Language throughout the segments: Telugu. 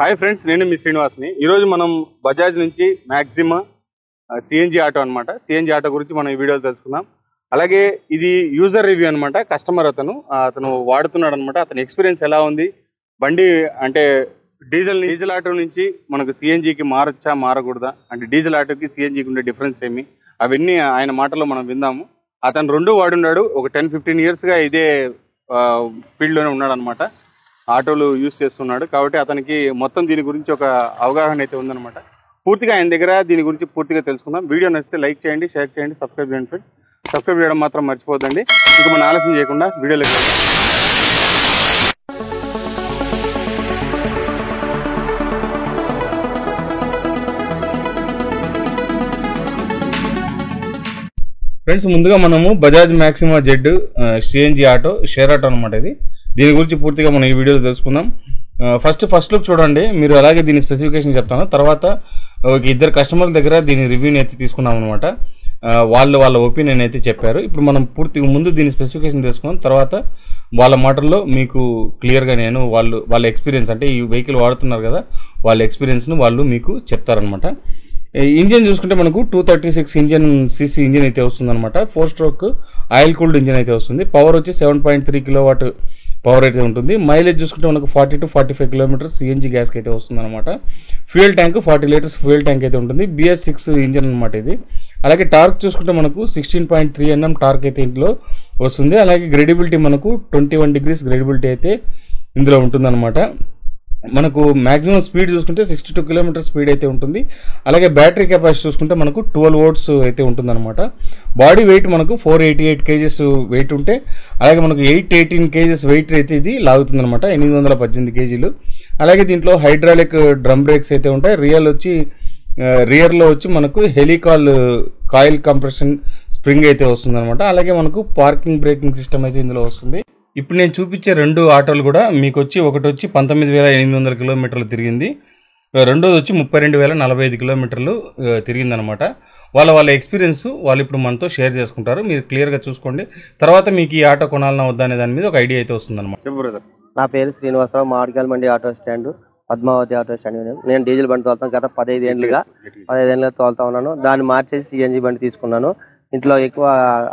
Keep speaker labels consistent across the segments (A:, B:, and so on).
A: హాయ్ ఫ్రెండ్స్, నేను మీ శ్రీనివాస్ని. ఈరోజు మనం బజాజ్ నుంచి మ్యాక్సిమా సిఎన్జి ఆటో అనమాట. సిఎన్జి ఆటో గురించి మనం ఈ వీడియోలో తెలుసుకుందాం. అలాగే ఇది యూజర్ రివ్యూ అనమాట. కస్టమర్ అతను వాడుతున్నాడు అనమాట. అతని ఎక్స్పీరియన్స్ ఎలా ఉంది, బండి అంటే డీజిల్ ఆటో నుంచి మనకు సిఎన్జికి మారొచ్చా మారకూడదా, అంటే డీజిల్ ఆటోకి సిఎన్జికి ఉండే డిఫరెన్స్ ఏమి, అవన్నీ ఆయన మాటల్లో మనం విందాము. అతను రెండు వాడున్నాడు, ఒక 10-15 ఇయర్స్గా ఇదే ఫీల్డ్లోనే ఉన్నాడు అనమాట. ఆటోలు యూజ్ చేస్తున్నాడు కాబట్టి అతనికి మొత్తం దీని గురించి ఒక అవగాహన అయితే ఉందన్నమాట. పూర్తిగా ఆయన దగ్గర దీని గురించి పూర్తిగా తెలుసుకుందాం. వీడియో నచ్చితే లైక్ చేయండి, షేర్ చేయండి, సబ్స్క్రైబ్ చేయండి ఫ్రెండ్స్. సబ్స్క్రైబ్ చేయడం మాత్రం మర్చిపోద్దండి. ఇక మనం ఆలస్యం చేయకుండా వీడియోలోకి ఫ్రెండ్స్, ముందుగా మనము Bajaj మ్యాక్సిమా Z CNG auto share auto అనమాట. ఇది దీని గురించి పూర్తిగా మనం ఈ వీడియోలో తెలుసుకుందాం. ఫస్ట్ లుక్ చూడండి మీరు. అలాగే దీని స్పెసిఫికేషన్ చెప్తాను. తర్వాత ఒక ఇద్దరు కస్టమర్ల దగ్గర దీని రివ్యూని అయితే తీసుకున్నాం అనమాట. వాళ్ళ ఒపీనియన్ అయితే చెప్పారు. ఇప్పుడు మనం పూర్తిగా ముందు దీని స్పెసిఫికేషన్ తెలుసుకున్నాం. తర్వాత వాళ్ళ మాటల్లో మీకు క్లియర్గా నేను వాళ్ళ ఎక్స్పీరియన్స్, అంటే ఈ వెహికల్ వాడుతున్నారు కదా, వాళ్ళ ఎక్స్పీరియన్స్ను వాళ్ళు మీకు చెప్తారనమాట. ఇంజిన్ చూసుకుంటే మనకు 236 సీసీ ఇంజిన్ అయితే వస్తుందన్నమాట. 4 స్ట్రోక్ ఆయిల్ కూల్డ్ ఇంజిన్ అయితే వస్తుంది. పవర్ వచ్చి 7.3 కిలోవాట్ పవర్ అయితే ఉంటుంది. మైలేజ్ చూసుకుంటే మనకు 40 to 45 కిలోమీటర్స్ సిఎన్జి గ్యాస్కి అయితే వస్తుందన్నమాట. Fuel tank 40 litres fuel tank అయితే ఉంటుంది. BS6 ఇంజిన్ అనమాట ఇది. అలాగే టార్క్ చూసుకుంటే మనకు 16.3 Nm టార్క్ అయితే ఇందులో వస్తుంది. అలాగే గ్రేడబిలిటీ మనకు 21 degrees గ్రేడబిలిటీ అయితే ఇందులో ఉంటుందన్నమాట. మనకు మ్యాక్సిమం స్పీడ్ చూసుకుంటే 62 కిలోమీటర్ స్పీడ్ అయితే ఉంటుంది. అలాగే బ్యాటరీ కెపాసిటీ చూసుకుంటే మనకు 12 volts అయితే ఉంటుందన్నమాట. బాడీ వెయిట్ మనకు 488 kgs వెయిట్ ఉంటే, అలాగే మనకు 818 kgs వెయిట్ అయితే ఇది లాగుతుందన్నమాట. 818 kg. అలాగే దీంట్లో హైడ్రాలిక్ డ్రమ్ బ్రేక్స్ అయితే ఉంటాయి. రియర్లో వచ్చి మనకు హెలికాల్ కాయిల్ కంప్రెషన్ స్ప్రింగ్ అయితే వస్తుందన్నమాట. అలాగే మనకు పార్కింగ్ బ్రేకింగ్ సిస్టమ్ అయితే ఇందులో వస్తుంది. ఇప్పుడు నేను చూపించే రెండు ఆటోలు కూడా మీకు వచ్చి ఒకటి వచ్చి 19,800 కిలోమీటర్లు తిరిగింది, రెండోది వచ్చి 32,045 కిలోమీటర్లు తిరిగిందనమాట. వాళ్ళ ఎక్స్పీరియన్స్ వాళ్ళు ఇప్పుడు మనతో షేర్ చేసుకుంటారు. మీరు క్లియర్గా చూసుకోండి. తర్వాత మీకు ఈ ఆటో కొనాలన్నా వద్దా అనే దాని మీద ఒక ఐడియా అయితే వస్తుందన్నమాట.
B: నా పేరు శ్రీనివాసరావు, మామిడికాయల మండి auto stand, Padmavathi auto stand. నేను డీజిల్ బండి తోలుతాను. గత 15 ఏళ్ళుగా తోలుతా ఉన్నాను. దాన్ని మార్చేసి సిఎన్జి బండి తీసుకున్నాను. ఇంట్లో ఎక్కువ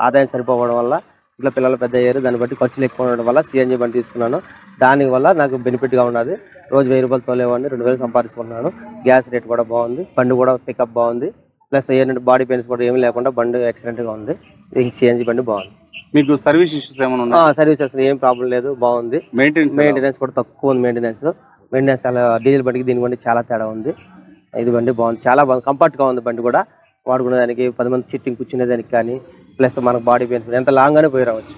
B: ఆదాయం సరిపోవడం వల్ల, ఇంట్లో పిల్లలు పెద్ద అయ్యారు, దాన్ని బట్టి ఖర్చులు ఎక్కువ ఉండడం వల్ల సిఎన్జి బండి తీసుకున్నాను. దానివల్ల నాకు బెనిఫిట్గా ఉన్నది. రోజు 1000 రూపాయలు తోలేవాడిని, 2000 సంపాదించుకున్నాను. గ్యాస్ రేట్ కూడా బాగుంది, బండి కూడా పికప్ బాగుంది. ప్లస్ ఏంటంటే బాడీ పెయిన్స్ కూడా ఏమీ లేకుండా బండి ఎక్సలెంట్గా ఉంది. సిఎన్జి బండి బాగుంది.
A: మీకు సర్వీస్ ఇష్యూస్ ఏమైనా ఉన్నాయా?
B: సర్వీస్ అసలు ఏం ప్రాబ్లం లేదు, బాగుంది. మెయింటెనెన్స్ కూడా తక్కువ ఉంది. మెయింటెనెన్స్ చాలా డీజిల్ బండికి దీని బండి చాలా తేడా ఉంది. ఇది బండి బాగుంది, చాలా బాగుంది, కంఫర్ట్గా ఉంది. బండి కూడా వాడుకునేదానికి 10 మంది సిట్టింగ్ కూర్చునేదానికి కానీ, ప్లస్ మనకు బాడీ పెయిన్స్ ఎంత లాంగ్ గానే పోయి రావచ్చు.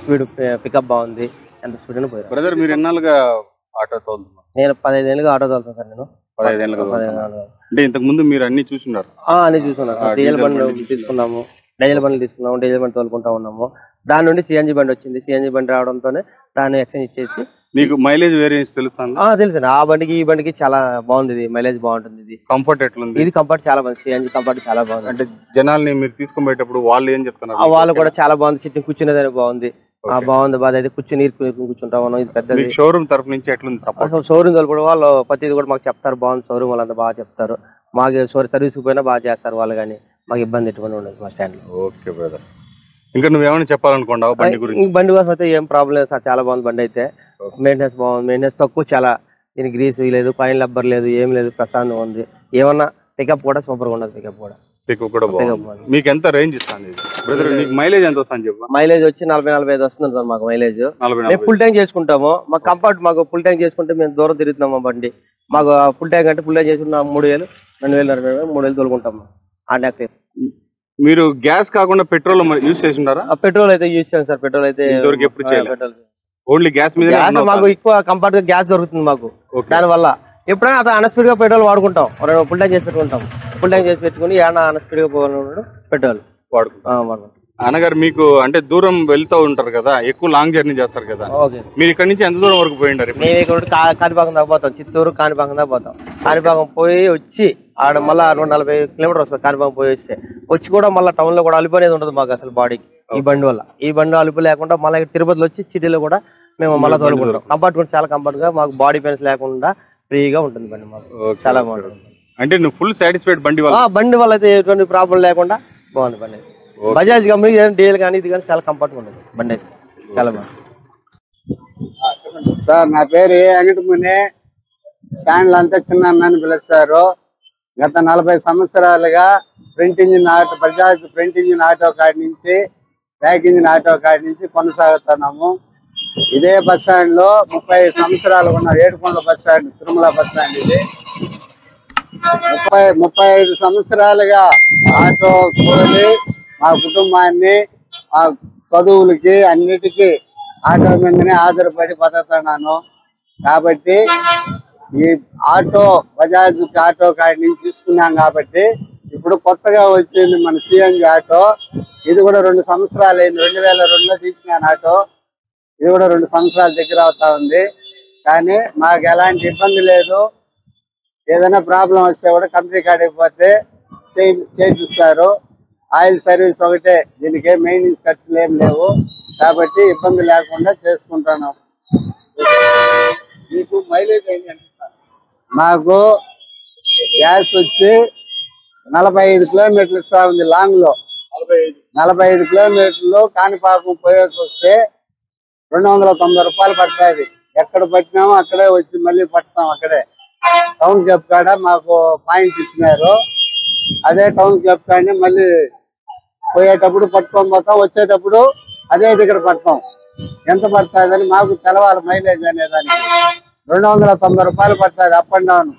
B: స్పీడ్ పికప్ బాగుంది, ఎంత స్పీడ్ అయినా పోయి.
A: బ్రదర్, మీరు ఎన్నాళ్ళుగా ఆటో తోలుతున్నారు?
B: నేను 15 ఏళ్ళుగా ఆటో తోలుతాను సార్. నేను
A: 15 ఏళ్ళుగా. అంటే ఇంతకు ముందు మీరు అన్ని చూసున్నారు?
B: అన్ని చూసుకున్నాను. డీజిల్ బండి తీసుకున్నాము, డీజిల్ బండి తోలుకుంటా ఉన్నాము. దాని నుండి సిఎన్జి బండి వచ్చింది. సిఎన్జి బండి రావడంతోనే దాన్ని ఎక్స్చేంజ్ ఇచ్చేసి.
A: మీకు మైలేజ్ వేరియంట్స్ తెలుసా?
B: తెలుసు. ఆ బండికి ఈ బండికి చాలా బాగుంది. ఇది మైలేజ్ బాగుంటుంది. ఇది
A: కంఫర్ట్ ఎట్లుంది?
B: ఇది కంఫర్ట్ చాలా బాగుంది. సిఎన్జి కంఫర్ట్ చాలా బాగుంది.
A: అంటే జనాల్ని మీరు తీసుకుపోయేటప్పుడు వాళ్ళు ఏం చెప్తున్నారు?
B: వాళ్ళు కూడా చాలా బాగుంది. సిట్టింగ్ కూర్చునేదానికి బాగుంది. బాగుంది. బాగా అయితే కూర్చుని కూర్చుంటా ఉన్నాం. ఇది పెద్దది.
A: షోరూమ్ తరఫు నుంచి ఎట్లుంది సపోర్ట్?
B: షోరూమ్ తోలు వాళ్ళు ప్రతిది కూడా మాకు చెప్తారు, బాగుంది. షోరూమ్ వాళ్ళంతా బాగా చెప్తారు. మాకు సర్వీస్ పోయినా బాగా చేస్తారు వాళ్ళు, కానీ మాకు ఇబ్బంది ఎటువంటి ఉండదు మా స్టాండ్ లో.
A: ఓకే బ్రదర్, ఇంకా నువ్వేమైనా చెప్పాలనుకున్నావు బండి గురించి?
B: బండి కోసం అయితే ఏం ప్రాబ్లం లేదు సార్, చాలా బాగుంది బండి అయితే. మెయింటెనెన్స్ బాగుంది, మెయింటెనెన్స్ తక్కువ చాలా. దీనికి గ్రీస్ లేదు, పైన లబ్బర్ లేదు, ఏం లేదు, ప్రశాంతంగా ఉంది. ఏమన్నా పికప్ కూడా సూపర్ గా ఉండదు. పికప్ కూడా
A: బాగుంది. మీకు ఎంత రేంజ్ ఇస్తాను బ్రదర్? మీకు మైలేజ్ ఎంత వస్తుంది చెప్పు?
B: మైలేజ్ వచ్చి 40-45 వస్తుంది సార్ మాకు మైలేజ్. మేము ఫుల్ ట్యాంక్ చేసుకుంటాము. మాకు కంఫర్ట్, మాకు ఫుల్ ట్యాంక్ చేసుకుంటే మేము దూరం తిరుగుతున్నాము బండి. మాకు ఫుల్ ట్యాంక్ అంటే ఫుల్ ట్యాంక్ చేసుకుంటాం 3,000, 2,000, 3,000 తోలుకుంటాము.
A: మీరు గ్యాస్ కాకుండా పెట్రోల్ యూజ్ చేసింటారా?
B: పెట్రోల్ అయితే యూజ్ చేస్తాం సార్. పెట్రోల్ అయితే
A: ఓన్లీ గ్యాస్ మీద.
B: మాకు ఎక్కువ కంఫర్ట్ గా గ్యాస్ దొరుకుతుంది మాకు. దానివల్ల ఎప్పుడైనా అతను అన్స్పీడ్ గా పెట్రోల్ వాడుకుంటాం. ఫుల్ ట్యాంక్ చేసి పెట్టుకుంటాం. ఫుల్ ట్యాంక్ చేసి పెట్టుకుని ఏమైనా అన్స్పీడ్ గా పోయినప్పుడు పెట్రోల్ వాడుకుంటాం.
A: అనగారు మీకు అంటే దూరం వెళ్తూ ఉంటారు కదా, ఎక్కువ లాంగ్ జర్నీ చేస్తారు కదా, మీరు ఇక్కడ నుంచి ఎంత దూరం వరకు పోయింటారు?
B: మేము ఇక్కడ కాణిపాకం దాకా పోతాం. చిత్తూరు కాణిపాకం దాకా పోతాం. కాణిపాకం పోయి వచ్చి ఆడ మళ్ళీ 240 కిలోమీటర్ వస్తుంది. కాణిపాకం పోయి వచ్చి కూడా మళ్ళీ టౌన్ లో కూడా అలుపు అనేది ఉండదు మాకు అసలు బాడీకి. ఈ బండి వల్ల, ఈ బండి అలుపు లేకుండా మళ్ళీ తిరుపతిలో వచ్చి సిటీలో కూడా మేము మళ్ళీ తోలుకుంటాం. కంఫర్ట్ కూడా చాలా కంఫర్ట్ గా, మాకు బాడీ పెయిన్స్ లేకుండా ఫ్రీగా ఉంటుంది బండి మాకు చాలా బాగుంటుంది.
A: అంటే నువ్వు ఫుల్ సాటిస్ఫైడ్ బండి వల్ల?
B: బండి వల్ల అయితే ఎటువంటి ప్రాబ్లం లేకుండా బాగుంది బండి. బజాజ్ కంపెనీ డీజిల్ కానీ ఇది కానీ చాలా కంఫర్ట్గా ఉంటుంది బండి అయితే చాలా బాగుంది.
C: సార్ నా పేరు వెంకటముని, స్టాండ్లు అంతా చిన్న అన్నని పిలుస్తారు. గత 40 సంవత్సరాలుగా front engine auto, Bajaj front engine auto కాడి నుంచి బ్యాక్ ఇంజిన్ ఆటో కాడి నుంచి కొనసాగుతున్నాము. ఇదే బస్ స్టాండ్ లో 35 సంవత్సరాలు ఉన్న ఏడుకొండల bus stand, Tirumala bus stand ఇది. 35 సంవత్సరాలుగా ఆటో తోలి మా కుటుంబాన్ని, మా చదువులకి అన్నిటికీ ఆటో మీదనే ఆధారపడి బతుకుతున్నాను. కాబట్టి ఈ ఆటో బజాజ్ ఆటో కాడి నుంచి తీసుకున్నాం కాబట్టి ఇప్పుడు కొత్తగా వచ్చింది మన సిఎన్జి ఆటో. ఇది కూడా 2 సంవత్సరాలు అయింది. 2002లో తీసుకున్నాను ఆటో. ఇది కూడా 2 సంవత్సరాల దగ్గర అవుతా ఉంది. కానీ మాకు ఎలాంటి ఇబ్బంది లేదు. ఏదైనా ప్రాబ్లం వస్తే కూడా కంపెనీ కాడికి పోతే చేసిస్తారు. ఆయిల్ సర్వీస్ ఒకటే, దీనికి మెయింటెనెన్స్ ఖర్చులు ఏం లేవు. కాబట్టి ఇబ్బంది లేకుండా చేసుకుంటున్నాం.
A: మీకు మైలేజ్
C: మాకు గ్యాస్ వచ్చి 45 కిలోమీటర్లు ఇస్తా ఉంది. లాంగ్ లో 45 కిలోమీటర్లు కాణిపాకం పోయేసి వస్తే 290 రూపాయలు పడుతుంది. ఎక్కడ పట్టినామో అక్కడే వచ్చి మళ్ళీ పడతాం. అక్కడే టౌన్ క్లబ్ కాడ మాకు పాయింట్స్ ఇచ్చినారు. అదే టౌన్ క్లబ్ కాడని మళ్ళీ పోయేటప్పుడు పట్టుకొని పోతాం, వచ్చేటప్పుడు అదే దగ్గర పడతాం. ఎంత పడుతుంది అని మాకు తెలవాలి మైలేజ్ అనేదానికి. 290 రూపాయలు పడుతుంది అప్ అండ్ డౌన్,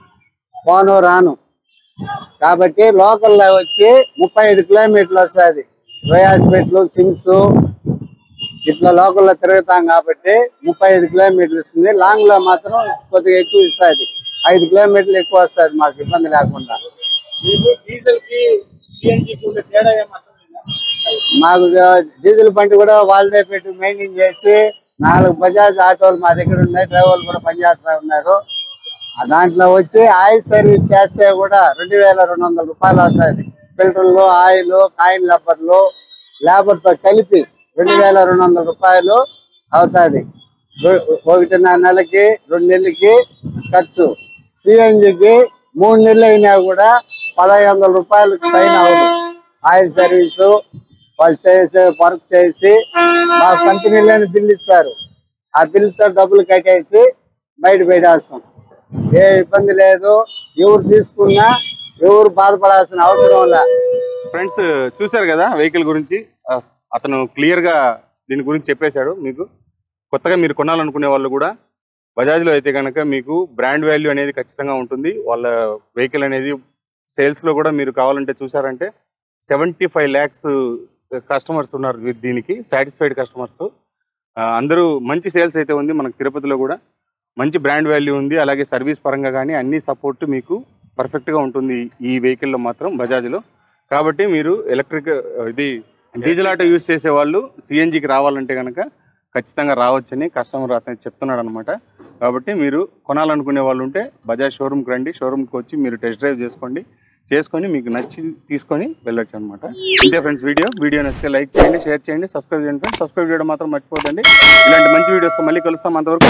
C: పోను రాను. కాబట్టి లోకల్లో వచ్చి 35 కిలోమీటర్లు వస్తుంది. రోయాస్పేట్లు, సిమ్స్ ఇట్లా లోకల్లో తిరుగుతాం కాబట్టి 35 కిలోమీటర్లు ఇస్తుంది. లాంగ్ లో మాత్రం కొద్దిగా ఎక్కువ ఇస్తుంది, 5 కిలోమీటర్లు ఎక్కువ వస్తుంది మాకు ఇబ్బంది లేకుండా. మాకు డీజిల్ బండి కూడా వాళ్ళదే పెట్టి మెయింటైన్ చేసి 4 బజాజ్ ఆటోలు మా దగ్గర ఉన్నాయి. డ్రైవర్లు కూడా పనిచేస్తా ఉన్నారు. దాంట్లో వచ్చి ఆయిల్ సర్వీస్ చేస్తే కూడా 2200 రూపాయలు అవుతుంది. ఫిల్టర్లు, ఆయిల్, కాయిన్ లేబర్లు, లేబర్తో కలిపి 2200 రూపాయలు అవుతుంది. 1.5 నెలకి 2 నెలలకి ఖర్చు. సిఎన్జికి 3 నెలలు అయినా కూడా 1500 రూపాయలు పైన అవుతుంది. ఆయిల్ సర్వీసు వాళ్ళు చేసే వర్క్ చేసి మా కంపెనీలోనే బిల్ ఇస్తారు. ఆ బిల్తో డబ్బులు కట్టేసి బయట పెట్టేస్తాం. ఏ ఇబ్బంది లేదు. ఎవరు తీసుకున్నా ఎవరు బాధపడాల్సిన అవసరం లే.
A: ఫ్రెండ్స్ చూశారు కదా వెహికల్ గురించి. అతను క్లియర్ గా దీని గురించి చెప్పేశాడు. మీకు కొత్తగా మీరు కొనాలనుకునే వాళ్ళు కూడా బజాజ్లో అయితే కనుక మీకు బ్రాండ్ వాల్యూ అనేది ఖచ్చితంగా ఉంటుంది. వాళ్ళ వెహికల్ అనేది సేల్స్ లో కూడా మీరు కావాలంటే చూసారంటే 75 lakhs కస్టమర్స్ ఉన్నారు దీనికి, సాటిస్ఫైడ్ కస్టమర్స్. అందరూ మంచి సేల్స్ అయితే ఉంది. మనకు తిరుపతిలో కూడా మంచి బ్రాండ్ వాల్యూ ఉంది. అలాగే సర్వీస్ పరంగా కానీ అన్ని సపోర్ట్ మీకు పర్ఫెక్ట్గా ఉంటుంది ఈ వెహికల్లో మాత్రం బజాజ్లో. కాబట్టి మీరు ఎలక్ట్రిక్ ఇది డీజిల్ ఆటో యూజ్ చేసే వాళ్ళు సిఎన్జికి రావాలంటే కనుక ఖచ్చితంగా రావచ్చని కస్టమర్ అతను చెప్తున్నాడు అనమాట. కాబట్టి మీరు కొనాలనుకునే వాళ్ళు ఉంటే బజాజ్ షోరూమ్కి రండి. షోరూమ్కి వచ్చి మీరు టెస్ట్ డ్రైవ్ చేసుకొని మీకు నచ్చి తీసుకొని వెళ్ళొచ్చు అనమాట. ఇంతే ఫ్రెండ్స్ వీడియో నచ్చితే లైక్ చేయండి, షేర్ చేయండి, సబ్స్క్రైబ్ చేయండి ఫ్రెండ్స్. సబ్స్క్రైబ్ చేయడం మాత్రం మర్చిపోదండి. ఇలాంటి మంచి వీడియోస్తో మళ్ళీ కలుస్తాం. అంతవరకు